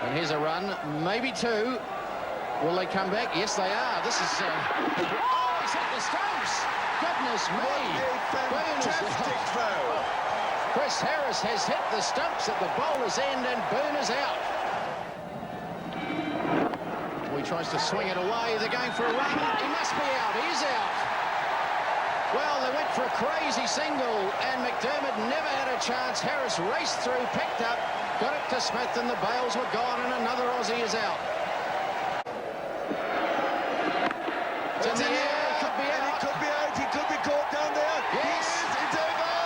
And here's a run, maybe two. Will they come back? Yes, they are. This is... Oh, he's hit the stumps! Goodness me! Fantastic throw! Chris Harris has hit the stumps at the bowler's end, and Byrne's out. He tries to swing it away. They're going for a run. He must be out. He is out. Well, they went for a crazy single, and McDermott never had a chance. Harris raced through, picked up, got it to Smith, and the bails were gone, and another Aussie is out. It's in the air. It could be out. It could be out. He could be caught down there. Yes. It's over.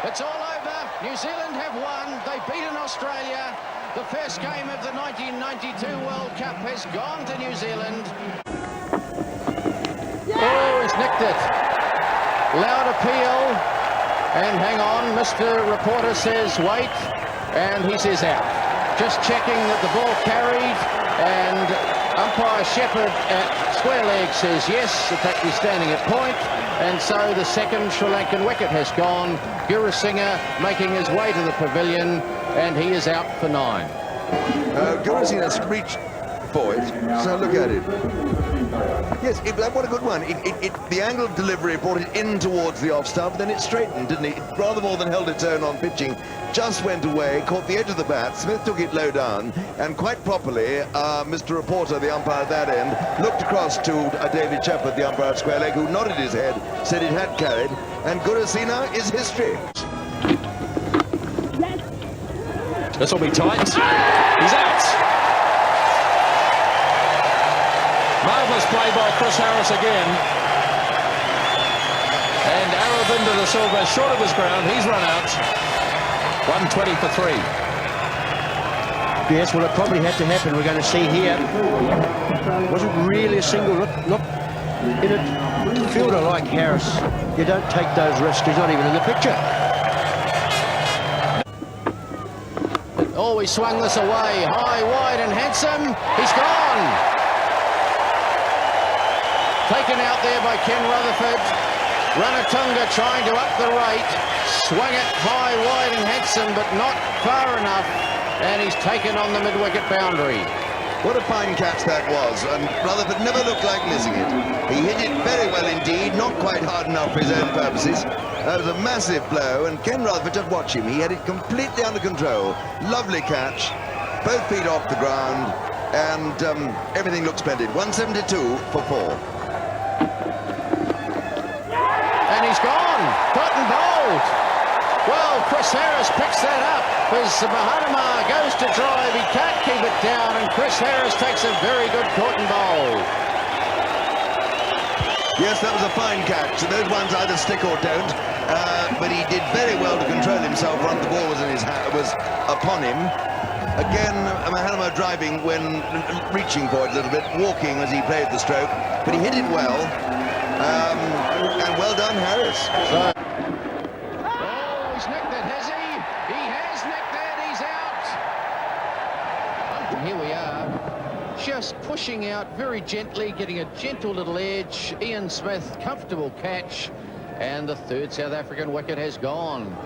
It's all over. New Zealand have won. They've beaten Australia. The first game of the 1992 World Cup has gone to New Zealand. Oh, he's nicked it. Loud appeal. And hang on, Mr. Reporter says wait. And he says out. Just checking that the ball carried. And umpire Shepherd at square leg says yes. In fact, he's standing at point. And so the second Sri Lankan wicket has gone. Gurusingha making his way to the pavilion. And he is out for 9. Gurusingha reached for it, so look at it. Yes, what a good one. The angle of delivery brought it in towards the off stump, then it straightened, didn't it? It rather more than held its own on pitching, just went away, caught the edge of the bat. Smith took it low down, and quite properly, Mr. Reporter, the umpire at that end, looked across to David Shepherd, the umpire at square leg, who nodded his head, said it had carried, and Gurusingha is history. This will be tight. He's out. Marvellous play by Chris Harris again. And Aravinda de Silva short of his ground. He's run out. 120 for 3. Yes, well, it probably had to happen. We're going to see here. Wasn't really a single look in it. A fielder like Harris, you don't take those risks. He's not even in the picture. Oh, he swung this away, high, wide, and handsome. He's gone. Taken out there by Ken Rutherford. Ranatunga trying to up the rate. Swung it high, wide, and handsome, but not far enough. And he's taken on the mid-wicket boundary. What a fine catch that was, and Rutherford never looked like missing it. He hit it very well indeed, not quite hard enough for his own purposes. That was a massive blow, and Ken Rutherford, just watch him. He had it completely under control. Lovely catch, both feet off the ground, and everything looked splendid. 172 for 4. And he's gone. Caught and bowled. Well, Chris Harris picks that up as Mahanama goes to drive. He can't keep it down, and Chris Harris takes a very good caught and bowl. Yes, that was a fine catch. Those ones either stick or don't. But he did very well to control himself once the ball was in his hand, was upon him. Again, Mahanama driving when reaching for it a little bit, walking as he played the stroke, but he hit it well. And well done, Harris. Oh, he's nicked it, has he? He has nicked it, he's out. And here we are, just pushing out very gently, getting a gentle little edge. Ian Smith, comfortable catch. And the third South African wicket has gone.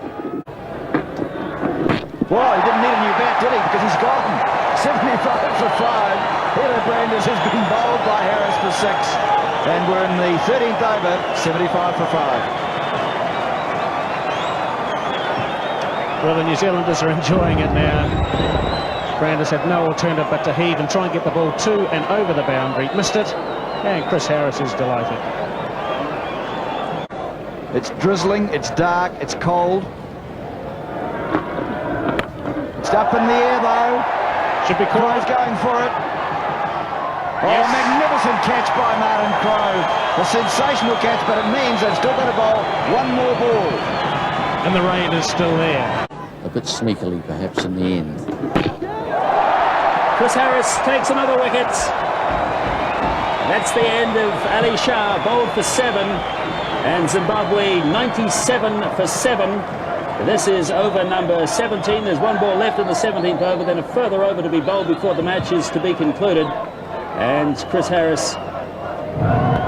Well, he didn't need a new bat, did he? Because he's gone. 75 for 5. Hildebranders has been bowled by Harris for 6. And we're in the 13th over, 75 for 5. Well, the New Zealanders are enjoying it now. Branders had no alternative but to heave and try and get the ball to and over the boundary. Missed it, and Chris Harris is delighted. It's drizzling, it's dark, it's cold. It's up in the air, though. Should be caught. Going for it. Oh, magnificent catch by Martin Crowe. A sensational catch, but it means they've still got to bowl one more ball. And the rain is still there. A bit sneakily, perhaps, in the end. Chris Harris takes another wicket. That's the end of Ali Shah, bowled for 7. And Zimbabwe 97 for 7. This is over number 17. There's one ball left in the 17th over, then a further over to be bowled before the match is to be concluded. And Chris Harris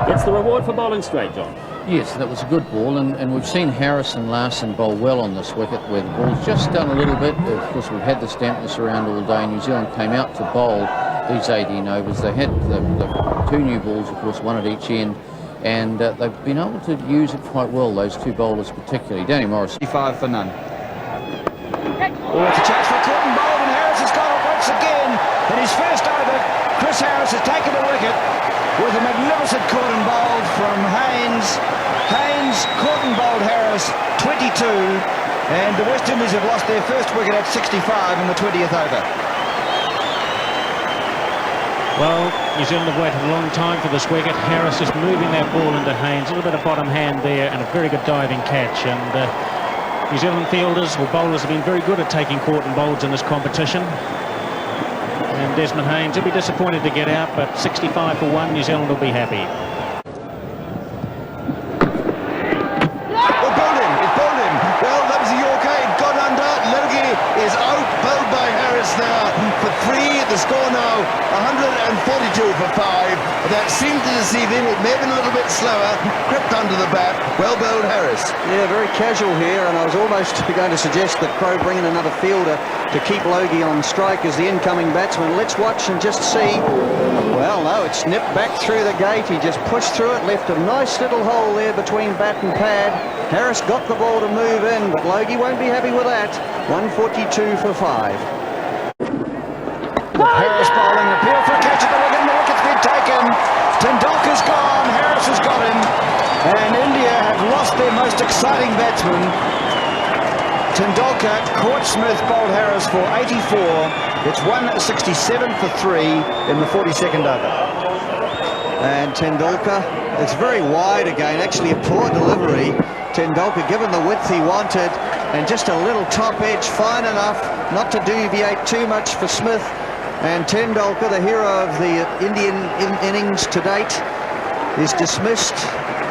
gets the reward for bowling straight, John. Yes, that was a good ball, and we've seen Harris and Larson bowl well on this wicket, where the ball's just done a little bit. Of course, we've had this dampness around all day. New Zealand came out to bowl these 18 overs. They had the two new balls, of course, one at each end, and they've been able to use it quite well, those two bowlers particularly. Danny Morris. 5 for none. Oh, it's a chance for Cotton Bold, and Harris has got it once again. In his first over, Chris Harris has taken a wicket with a magnificent Cotton Bold from Haynes. Haynes, Cotton Bold, Harris, 22. And the West Indies have lost their first wicket at 65 in the 20th over. Well, New Zealand have waited a long time for this wicket. Harris just moving that ball into Haynes. A little bit of bottom hand there and a very good diving catch. And New Zealand fielders or bowlers have been very good at taking caught and bowls in this competition. And Desmond Haynes will be disappointed to get out, but 65 for 1, New Zealand will be happy. Oh, bowled him! It bowled him! Well, that was a Yorker. It got under. Logie is out. Bowled by Harris now for 3. The score now 142 for 5. That seemed to deceive him. It may have been a little bit slower. Crept under the bat. Well bowled, Harris. Yeah, very casual here, and I was almost going to suggest that Crowe bring in another fielder to keep Logie on strike as the incoming batsman. Let's watch and just see. Well, no, it's nipped back through the gate. He just pushed through it, left a nice little hole there between bat and pad. Harris got the ball to move in, but Logie won't be happy with that. 142 for 5. Harris bowling, appeal for a catch at the wicket, and the wicket's been taken. Tendulkar's gone, Harris has got him, and India have lost their most exciting batsman. Tendulkar caught Smith, bowled Harris for 84. It's 167 for 3 in the 42nd over. And Tendulkar, it's very wide again, actually a poor delivery. Tendulkar given the width he wanted, and just a little top edge, fine enough not to deviate too much for Smith. And Tendulkar, the hero of the Indian innings to date, is dismissed,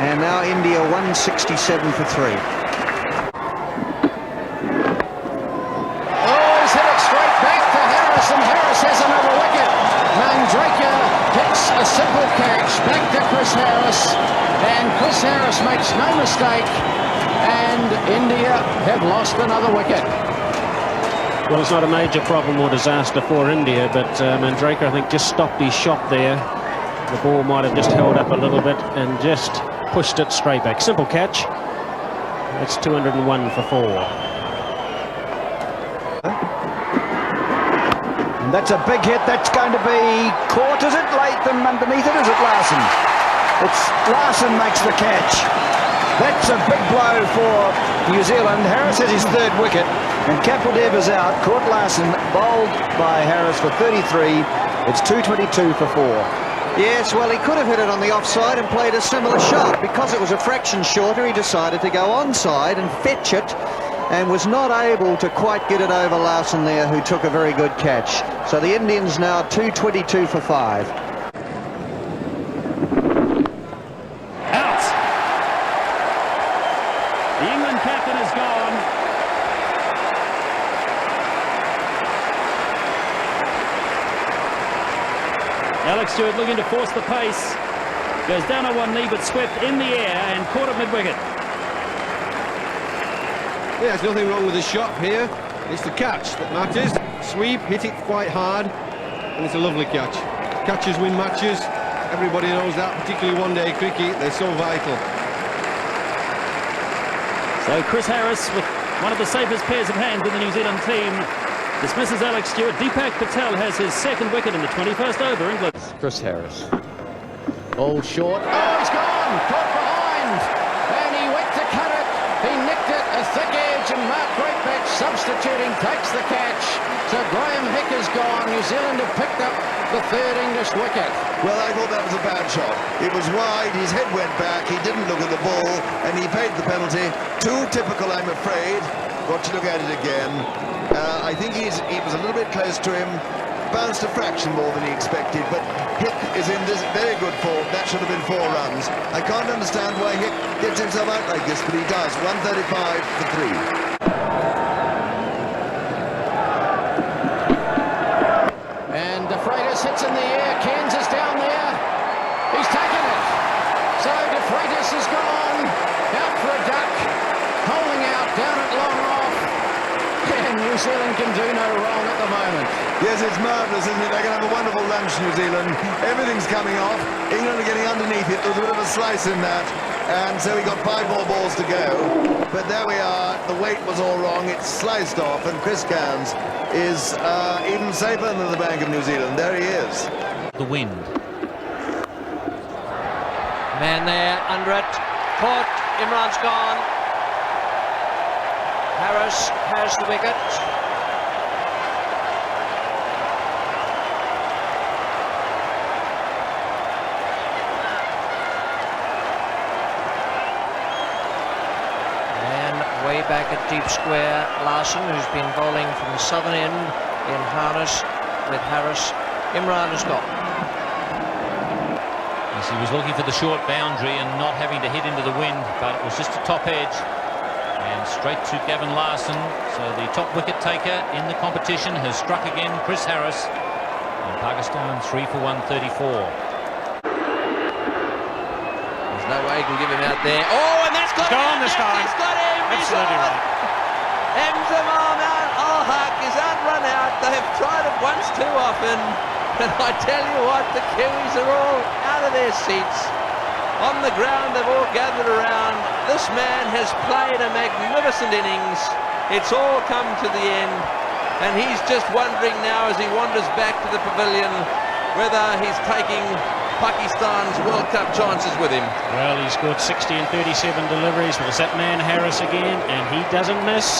and now India 167 for 3. Oh, he's hit it straight back to Harris, and Harris has another wicket. Mandraker hits a simple catch back to Chris Harris, and Chris Harris makes no mistake, and India have lost another wicket. Well, it's not a major problem or disaster for India, but Mandraker, I think, just stopped his shot there. The ball might have just held up a little bit and just pushed it straight back. Simple catch. It's 201 for 4. And that's a big hit. That's going to be caught. Is it Latham underneath it? Is it Larson? It's Larson makes the catch. That's a big blow for New Zealand. Harris has his 3rd wicket, and Kapildev is out. Caught Larson, bowled by Harris for 33. It's 222 for 4. Yes, well, he could have hit it on the offside and played a similar shot. Because it was a fraction shorter, he decided to go onside and fetch it, and was not able to quite get it over Larson there, who took a very good catch. So the Indians now 222 for 5. The England captain is gone. Alex Stewart looking to force the pace. Goes down on one knee but swept in the air and caught at mid-wicket. Yeah, there's nothing wrong with the shot here. It's the catch that matters. Sweep, hit it quite hard, and it's a lovely catch. Catches win matches. Everybody knows that, particularly one-day cricket. They're so vital. So Chris Harris, with one of the safest pairs of hands in the New Zealand team, dismisses Alex Stewart. Deepak Patel has his 2nd wicket in the 21st over. England. Chris Harris. Ball short. Oh, he's gone! Caught behind! And he went to cut it. He nicked it, a thick edge, and Mark Greatbatch substituting takes the catch. So Graham Hick is gone. New Zealand have picked up the 3rd English wicket. Well, I thought that was a bad shot. It was wide, his head went back, he didn't look at the ball, and he paid the penalty. Too typical, I'm afraid. Got to look at it again. I think he was a little bit close to him. Bounced a fraction more than he expected, but Hick is in this very good form. That should have been 4 runs. I can't understand why Hick gets himself out like this, but he does. 135 for 3. And De Freitas hits in the air. Cairns is down there. He's taken it. So De Freitas is gone. Zealand can do no wrong at the moment. Yes, it's marvellous, isn't it? They're going to have a wonderful lunch, New Zealand. Everything's coming off. England are getting underneath it. There was a bit of a slice in that. And so we got 5 more balls to go. But there we are. The weight was all wrong. It's sliced off. And Chris Cairns is even safer than the Bank of New Zealand. There he is. The wind. Man there, under it. Caught. Imran's gone. Harris has the wicket. And way back at deep square, Larson, who's been bowling from the southern end in harness with Harris. Imran has got. Yes, he was looking for the short boundary and not having to hit into the wind, but it was just a top edge. And straight to Gavin Larson. So the top wicket taker in the competition has struck again, Chris Harris. And Pakistan 3 for 134. There's no way he can give him out there. Oh, and that's got him! This time. He's got him! Absolutely right. Emzamam al-Haq is unrun out. They've tried it once too often. And I tell you what, the Kiwis are all out of their seats. On the ground, they've all gathered around. This man has played a magnificent innings. It's all come to the end. And he's just wondering now as he wanders back to the pavilion whether he's taking Pakistan's World Cup chances with him. Well, he's got 60 and 37 deliveries. Well, it's that man Harris again, and he doesn't miss.